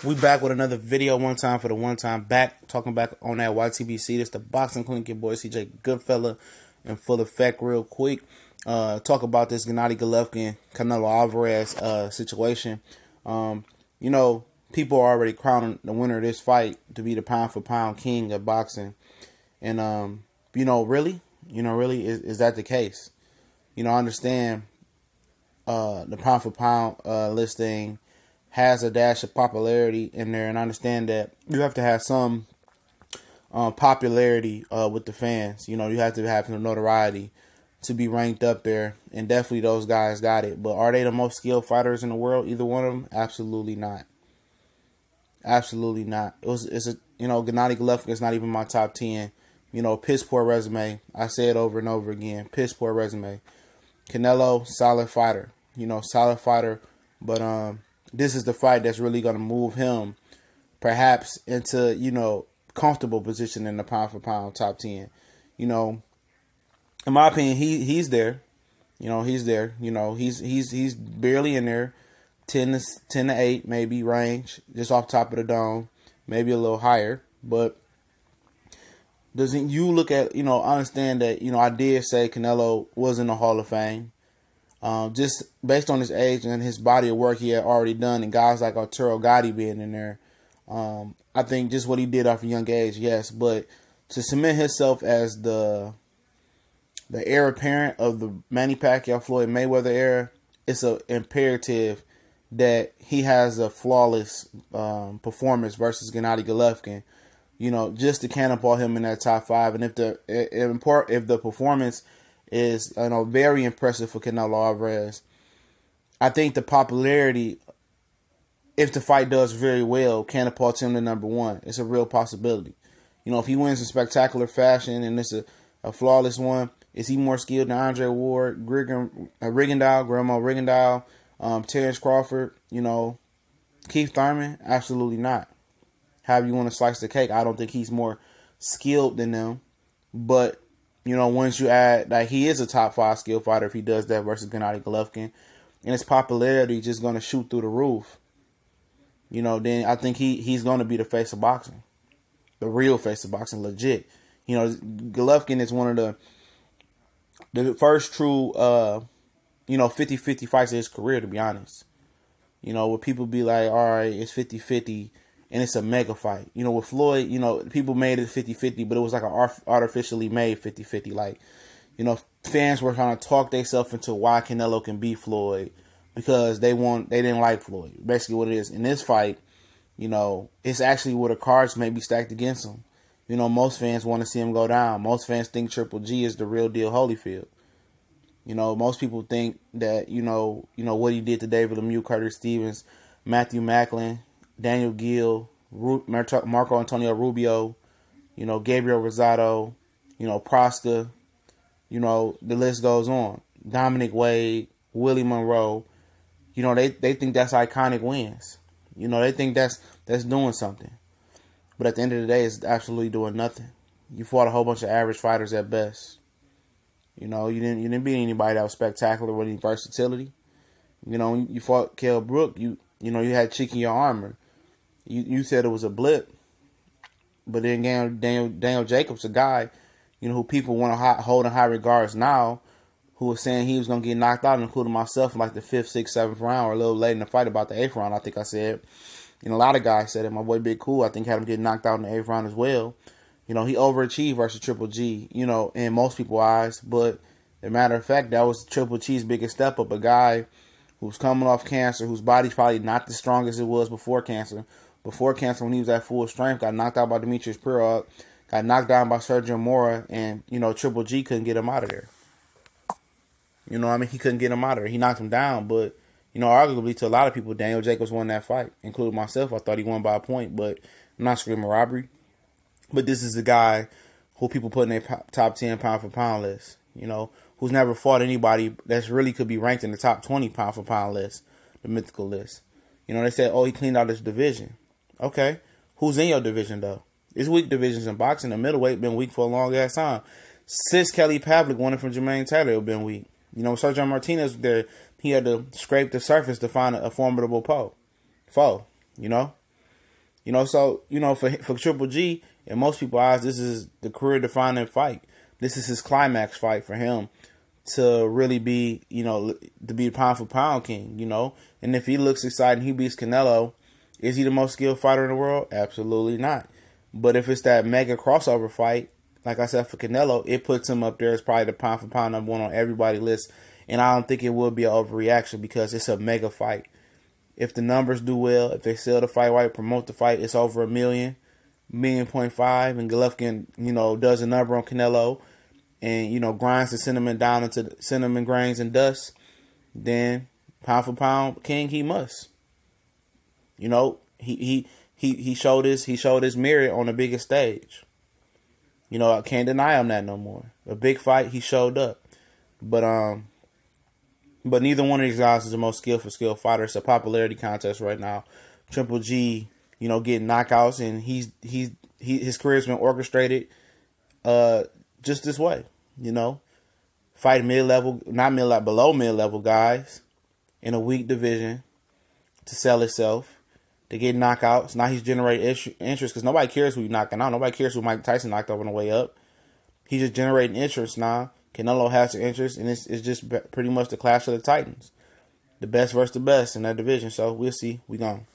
We back with another video. One time for the one time back. Talking back on that YTBC. This the Boxing Clinic. Your boy CJ Goodfella in full effect real quick. Talk about this Gennady Golovkin, Canelo Alvarez situation. You know, people are already crowning the winner of this fight to be the pound for pound king of boxing. And, really, is that the case? I understand the pound for pound listing has a dash of popularity in there, and I understand that you have to have some popularity with the fans. You have to have some notoriety to be ranked up there, and definitely those guys got it. But are they the most skilled fighters in the world? Either one of them? Absolutely not. Absolutely not. Gennady Golovkin is not even my top 10. Piss poor resume. I say it over and over again. Piss poor resume. Canelo, solid fighter. Solid fighter, but this is the fight that's really going to move him perhaps into, comfortable position in the pound for pound top 10. In my opinion, he's there. He's there. He's barely in there. 10 to 8 maybe range, just off top of the dome, maybe a little higher. But doesn't you look at, understand that, I did say Canelo was in the Hall of Fame. Just based on his age and his body of work he had already done, and guys like Arturo Gatti being in there, I think just what he did off a young age, yes. But to cement himself as the heir apparent of the Manny Pacquiao Floyd Mayweather era, it's an imperative that he has a flawless performance versus Gennady Golovkin. Just to cannonball him in that top 5, and if the performance is very impressive for Canelo Alvarez, I think the popularity, if the fight does very well, catapults him to number 1. It's a real possibility. If he wins in spectacular fashion and it's a flawless one, is he more skilled than Andre Ward, Guillermo Rigondeaux, Terrence Crawford, Keith Thurman? Absolutely not. However you want to slice the cake, I don't think he's more skilled than them. But once you add that he is a top 5 skill fighter if he does that versus Gennady Golovkin, and his popularity is just going to shoot through the roof, then I think he's going to be the face of boxing. The real face of boxing, legit. Golovkin is one of the first true, 50-50 fights of his career, to be honest. Where people be like, all right, it's 50-50. And it's a mega fight. With Floyd, people made it 50-50, but it was like an artificially made 50-50. Like, fans were trying to talk themselves into why Canelo can beat Floyd because they didn't like Floyd. Basically what it is. In this fight, it's actually where the cards may be stacked against him. Most fans want to see him go down. Most fans think Triple G is the real deal Holyfield. Most people think that, what he did to David Lemieux, Curtis Stevens, Matthew Macklin, Daniel Gill, Marco Antonio Rubio, Gabriel Rosado, Prosca, the list goes on. Dominic Wade, Willie Monroe, they think that's iconic wins. They think that's doing something. But at the end of the day, it's absolutely doing nothing. You fought a whole bunch of average fighters at best. You didn't beat anybody that was spectacular with any versatility. You fought Kell Brook, you had chick in your armor. You said it was a blip, but then Daniel Jacobs, a guy, who people want to hold in high regards now, who was saying he was going to get knocked out, including myself, in like the 5th, 6th, 7th round, or a little late in the fight, about the 8th round, I think I said. A lot of guys said it. My boy Big Cool, I think, had him get knocked out in the 8th round as well. He overachieved versus Triple G, in most people's eyes. But as a matter of fact, that was Triple G's biggest step up. A guy who's coming off cancer, whose body's probably not the strongest it was before cancer. Before cancer, when he was at full strength, got knocked out by Demetrius Pirog, got knocked down by Sergio Mora, and, Triple G couldn't get him out of there. He couldn't get him out of there. He knocked him down, but, arguably to a lot of people, Daniel Jacobs won that fight, including myself. I thought he won by a point, but I'm not screaming robbery. But this is the guy who people put in their top 10 pound for pound list, who's never fought anybody that's really could be ranked in the top 20 pound for pound list, the mythical list. They said, oh, he cleaned out his division. Okay. Who's in your division, though? It's weak divisions in boxing. The middleweight been weak for a long ass time. Since Kelly Pavlik won it from Jermaine Taylor, it's been weak. Sergio Martinez he had to scrape the surface to find a formidable foe. So for Triple G, in most people's eyes, this is the career defining fight. This is his climax fight for him to really be, to be pound for pound king, And if he looks exciting, he beats Canelo. Is he the most skilled fighter in the world? Absolutely not. But if it's that mega crossover fight, like I said, for Canelo, it puts him up there as probably the pound for pound #1 on everybody's list. And I don't think it will be an overreaction because it's a mega fight. If the numbers do well, if they sell the fight right, promote the fight, it's over 1.5 million, and Golovkin, does a number on Canelo and, grinds the cinnamon down into the cinnamon grains and dust, then pound for pound king he must. He showed his merit on the biggest stage. I can't deny him that no more. A big fight, he showed up. But neither one of these guys is the most skilled fighter. It's a popularity contest right now. Triple G, getting knockouts, and his career's been orchestrated just this way. Fight below mid-level guys in a weak division to sell itself, to get knockouts. Now he's generating interest because nobody cares who he's knocking out. Nobody cares who Mike Tyson knocked out on the way up. He's just generating interest now. Canelo has the interest, and it's just pretty much the clash of the Titans. The best versus the best in that division. So we'll see. We gone.